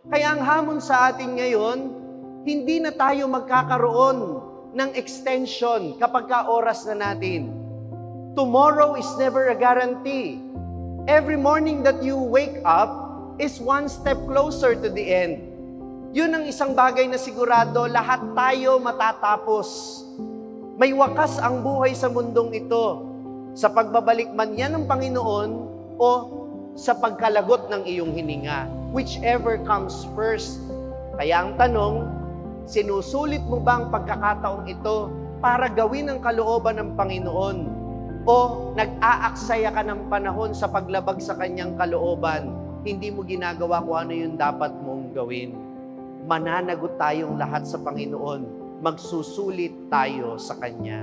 Kaya ang hamon sa atin ngayon, hindi na tayo magkakaroon ng extension kapag oras na natin. Tomorrow is never a guarantee. Every morning that you wake up is one step closer to the end. Yun ang isang bagay na sigurado, lahat tayo matatapos. May wakas ang buhay sa mundong ito, sa pagbabalik man yan ng Panginoon o sa pagkalagot ng iyong hininga. Whichever comes first. Kaya ang tanong, sinusulit mo ba ang pagkakataong ito para gawin ang kalooban ng Panginoon? O nag-aaksaya ka ng panahon sa paglabag sa kanyang kalooban, hindi mo ginagawa kung ano yung dapat mong gawin? Mananagot tayong lahat sa Panginoon. Magsusulit tayo sa Kanya.